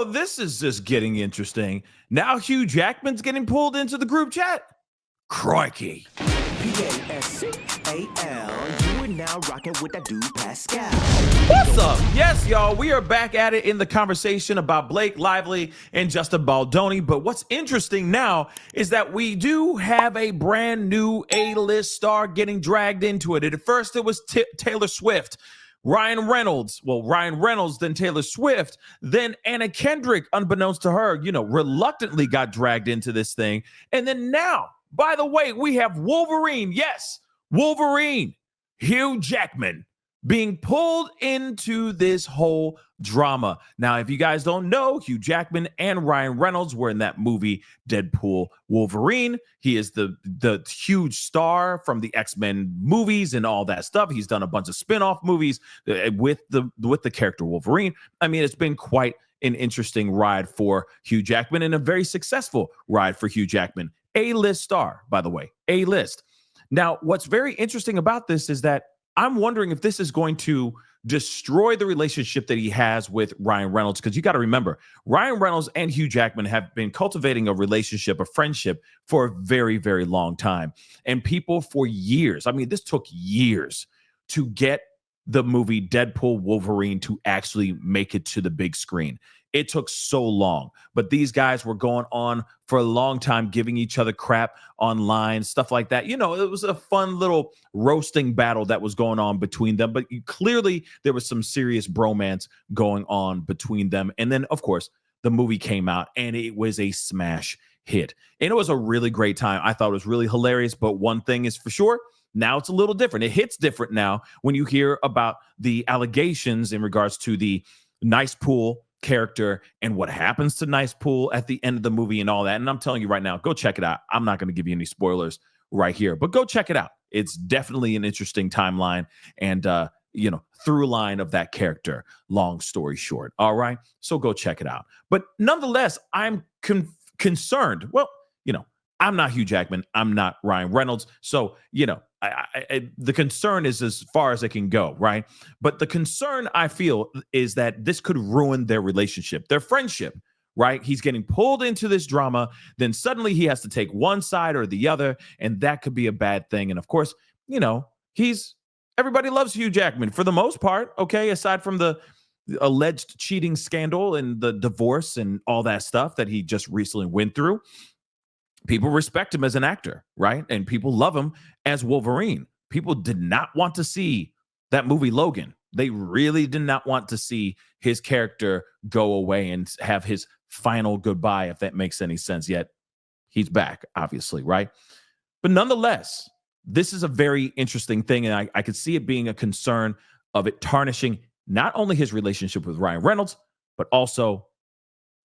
This is just getting interesting. Now Hugh Jackman's getting pulled into the group chat. Crikey. Pascal, you are now rocking with that dude Pascal. What's up? Yes, y'all, we are back at it in the conversation about Blake Lively and Justin Baldoni. But what's interesting now is that we do have a brand new A-list star getting dragged into it. At first, it was Taylor Swift. Ryan Reynolds, then Taylor Swift, then Anna Kendrick, unbeknownst to her, reluctantly got dragged into this thing. And then now, by the way, we have Wolverine. Yes, Wolverine, Hugh Jackman, being pulled into this whole drama. Now, if you guys don't know, Hugh Jackman and Ryan Reynolds were in that movie Deadpool Wolverine. He is the huge star from the X-Men movies and all that stuff. He's done a bunch of spin-off movies with the character Wolverine. I mean, it's been quite an interesting ride for Hugh Jackman and a very successful ride for Hugh Jackman. A-list star, by the way, A-list. Now, what's very interesting about this is that I'm wondering if this is going to destroy the relationship that he has with Ryan Reynolds, because you got to remember, Ryan Reynolds and Hugh Jackman have been cultivating a relationship, a friendship for a very, very long time. And people for years, I mean, this took years to get the movie Deadpool Wolverine to actually make it to the big screen. It took so long, but these guys were going on for a long time, giving each other crap online, stuff like that. It was a fun little roasting battle that was going on between them, but clearly there was some serious bromance going on between them. And then, of course, the movie came out and it was a smash hit. And it was a really great time. I thought it was really hilarious, but one thing is for sure, now it's a little different. It hits different now when you hear about the allegations in regards to the Nice Pool character and what happens to Nice Pool at the end of the movie and all that. And I'm telling you right now, go check it out. I'm not going to give you any spoilers right here, but go check it out. It's definitely an interesting timeline and, through line of that character, long story short. All right. So go check it out. But nonetheless, I'm concerned. Well, I'm not Hugh Jackman. I'm not Ryan Reynolds. So, the concern is as far as it can go, right? But the concern I feel is that this could ruin their relationship, their friendship, right? He's getting pulled into this drama. Then suddenly he has to take one side or the other, and that could be a bad thing. And of course, everybody loves Hugh Jackman for the most part, okay? Aside from the alleged cheating scandal and the divorce and all that stuff that he just recently went through. People respect him as an actor, right? And people love him as Wolverine. People did not want to see that movie Logan. They really did not want to see his character go away and have his final goodbye, if that makes any sense. Yet he's back, obviously, right? But nonetheless, this is a very interesting thing, and I could see it being a concern of it tarnishing not only his relationship with Ryan Reynolds, but also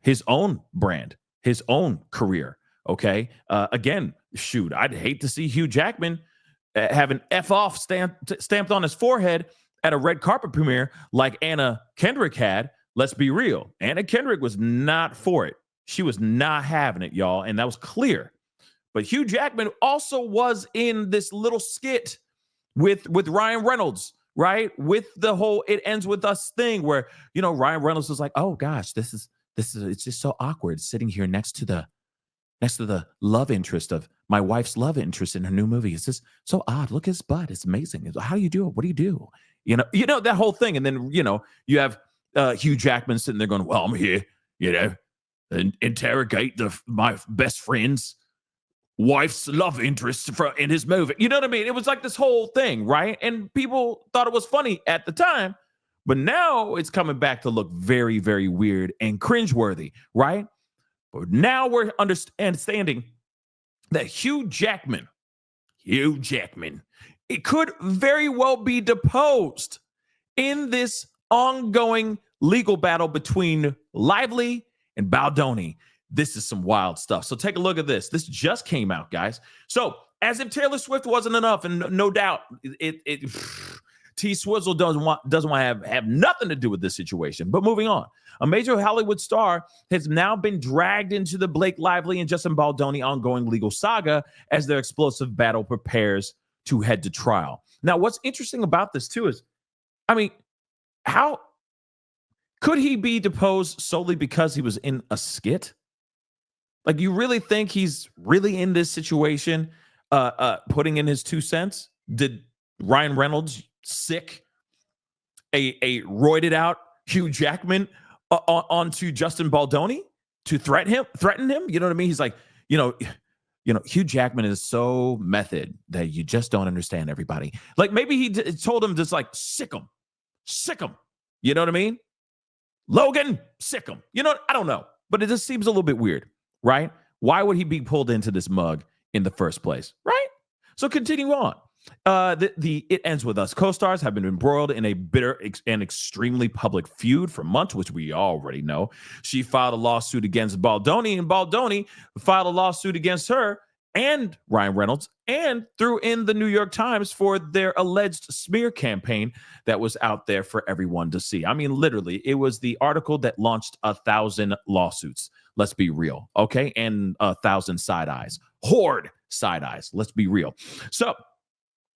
his own brand, his own career. Okay. Again, shoot, I'd hate to see Hugh Jackman have an F off stamped on his forehead at a red carpet premiere like Anna Kendrick had. Let's be real. Anna Kendrick was not for it. She was not having it, y'all. And that was clear. But Hugh Jackman also was in this little skit with Ryan Reynolds, right? With the whole "It Ends With Us" thing where, Ryan Reynolds was like, oh gosh, this is, it's just so awkward sitting here next to the love interest of my wife's love interest in her new movie. It's just so odd. Look at his butt. It's amazing. How do you do it? What do you do? That whole thing. And then, you have Hugh Jackman sitting there going, well, I'm here, and interrogate my best friend's wife's love interest in his movie. You know what I mean? It was like this whole thing, right? And people thought it was funny at the time, but now it's coming back to look very, very weird and cringeworthy, right? But now we're understanding that Hugh Jackman, it could very well be deposed in this ongoing legal battle between Lively and Baldoni. This is some wild stuff. So take a look at this. This just came out, guys. So as if Taylor Swift wasn't enough, and no doubt T Swizzle doesn't want to have nothing to do with this situation. But moving on, a major Hollywood star has now been dragged into the Blake Lively and Justin Baldoni ongoing legal saga as their explosive battle prepares to head to trial. Now, what's interesting about this too is, how Could he be deposed solely because he was in a skit? Like, you really think he's really in this situation, putting in his 2 cents? Did Ryan Reynolds sick a roided out Hugh Jackman onto Justin Baldoni to threaten him? You know what I mean? He's like, you know, Hugh Jackman is so method that you just don't understand, everybody. Like, maybe he told him just like, sick him. You know what I mean? Logan, sick him. You know, I don't know. But it just seems a little bit weird, right? Why would he be pulled into this mug in the first place, right? So continue on. It ends with us. Co-stars have been embroiled in a bitter and extremely public feud for months, which we already know. She filed a lawsuit against Baldoni, and Baldoni filed a lawsuit against her and Ryan Reynolds, and threw in the New York Times for their alleged smear campaign that was out there for everyone to see. I mean, literally, it was the article that launched 1,000 lawsuits. Let's be real, okay? And 1,000 side eyes. Horde side eyes. Let's be real. So,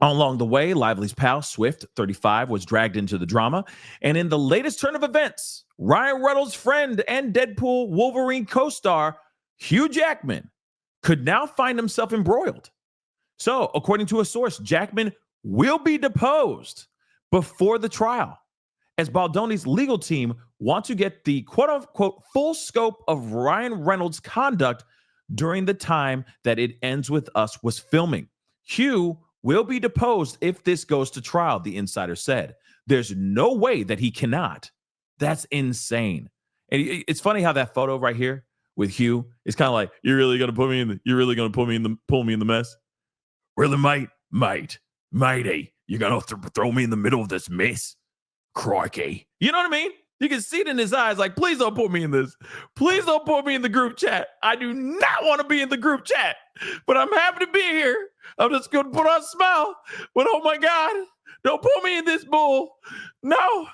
along the way, Lively's pal, Swift, 35, was dragged into the drama. And in the latest turn of events, Ryan Reynolds' friend and Deadpool Wolverine co-star, Hugh Jackman, could now find himself embroiled. So, according to a source, Jackman will be deposed before the trial, as Baldoni's legal team want to get the quote-unquote full scope of Ryan Reynolds' conduct during the time that It Ends With Us was filming. Hugh will be deposed if this goes to trial, the insider said. There's no way that he cannot. That's insane. And it's funny how that photo right here with Hugh is kind of like, you're really gonna pull me in the mess? Really, matey, you're gonna throw me in the middle of this mess? CRIKEY. You know what I mean? You can see it in his eyes, like, please don't put me in this. Please don't put me in the group chat. I do not want to be in the group chat, but I'm happy to be here. I'm just going to put on a smile. But oh my God, don't put me in this bull. No.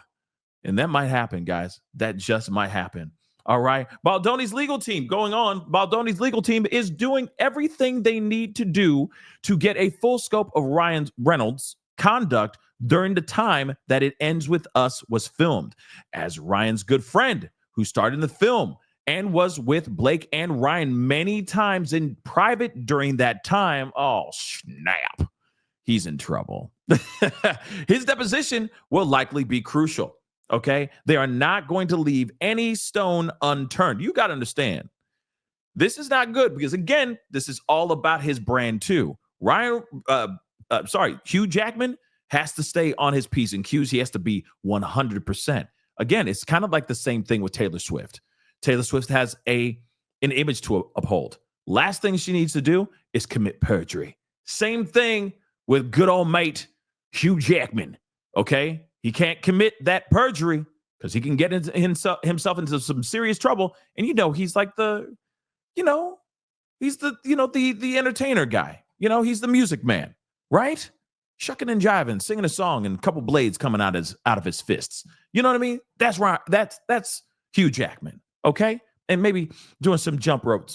And that might happen, guys. That just might happen. All right. Baldoni's legal team Baldoni's legal team is doing everything they need to do to get a full scope of Ryan Reynolds' conduct during the time that It Ends With Us was filmed, as Ryan's good friend who starred in the film and was with Blake and Ryan many times in private during that time. Oh, snap. He's in trouble. His deposition will likely be crucial, okay? They are not going to leave any stone unturned. You got to understand, this is not good because, again, this is all about his brand too. Hugh Jackman has to stay on his P's and Q's. He has to be 100%. Again, it's kind of like the same thing with Taylor Swift. Taylor Swift has an image to uphold. Last thing she needs to do is commit perjury. Same thing with good old mate Hugh Jackman, okay? He can't commit that perjury because he can get himself into some serious trouble. And, he's like the entertainer guy. He's the music man, right? Shucking and jiving, singing a song, and a couple blades coming out of his fists. You know what I mean? That's right. That's Hugh Jackman, okay? And maybe doing some jump rope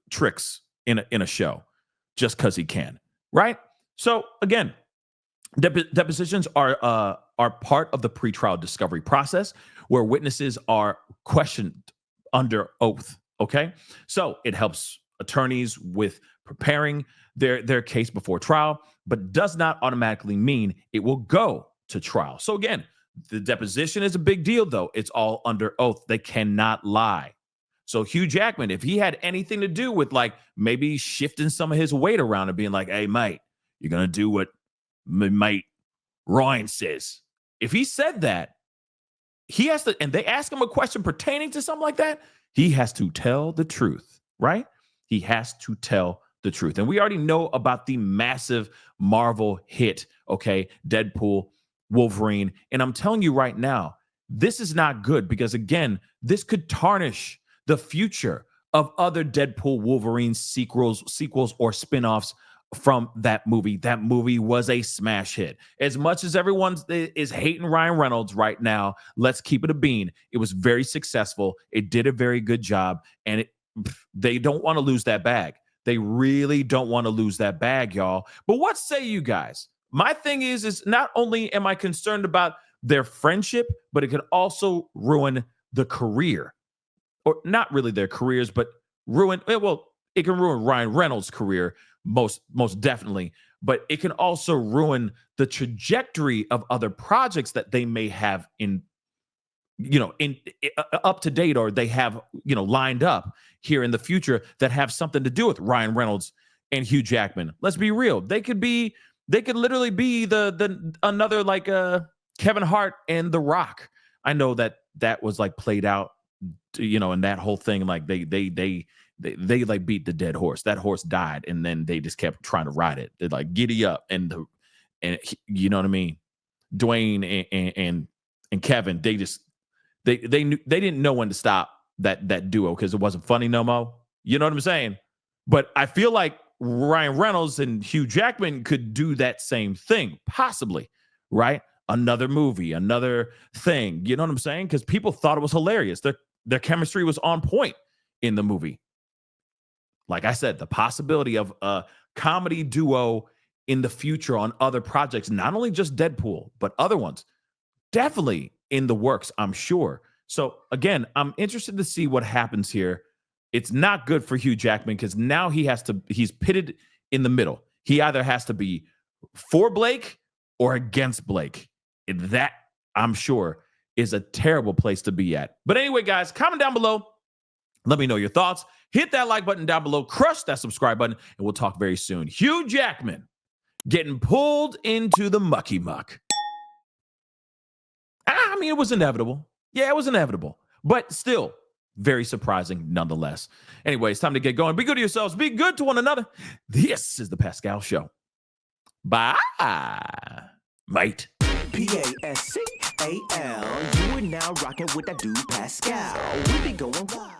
tricks in a show, just because he can, right? So again, depositions are part of the pretrial discovery process, where witnesses are questioned under oath. Okay, so it helps attorneys with preparing their case before trial, but does not automatically mean it will go to trial. So again, the deposition is a big deal, though. It's all under oath. They cannot lie. So Hugh Jackman, if he had anything to do with like maybe shifting some of his weight around and being like, hey, mate, you're going to do what mate Ryan says. If he said that, he has to, and they ask him a question pertaining to something like that, he has to tell the truth, right? He has to tell the truth. And we already know about the massive Marvel hit, okay, Deadpool, Wolverine. And I'm telling you right now, this is not good because, again, this could tarnish the future of other Deadpool, Wolverine sequels or spinoffs from that movie. That movie was a smash hit. As much as everyone is hating Ryan Reynolds right now, let's keep it a bean. It was very successful. It did a very good job. And they don't want to lose that bag. They really don't want to lose that bag, y'all. But what say you guys? My thing is not only am I concerned about their friendship, but it could also ruin the career. Or not really their careers, but it can ruin Ryan Reynolds' career most definitely, but it can also ruin the trajectory of other projects that they may have in up to date, or they have lined up here in the future that have something to do with Ryan Reynolds and Hugh Jackman. Let's be real. They could literally be the another like Kevin Hart and The Rock. I know that was like played out, and that whole thing, like they like beat the dead horse. That horse died, and then they just kept trying to ride it. They're like, giddy up, and you know what I mean? Dwayne and Kevin, they didn't know when to stop that duo because it wasn't funny no more. You know what I'm saying? But I feel like Ryan Reynolds and Hugh Jackman could do that same thing, possibly, right? Another movie, another thing. You know what I'm saying? Because people thought it was hilarious. Their chemistry was on point in the movie. Like I said, the possibility of a comedy duo in the future on other projects, not only just Deadpool, but other ones, definitely in the works, I'm sure. So again, I'm interested to see what happens here. It's not good for Hugh Jackman because now he's pitted in the middle. He either has to be for Blake or against Blake. And that, I'm sure, is a terrible place to be at. But anyway, guys, comment down below. Let me know your thoughts. Hit that like button down below. Crush that subscribe button. And we'll talk very soon. Hugh Jackman getting pulled into the mucky muck. I mean, it was inevitable. Yeah, it was inevitable. But still, very surprising nonetheless. Anyway, it's time to get going. Be good to yourselves. Be good to one another. This is The Pascal Show. Bye, mate. Pascal. You are now rocking with that dude Pascal. We be going wild.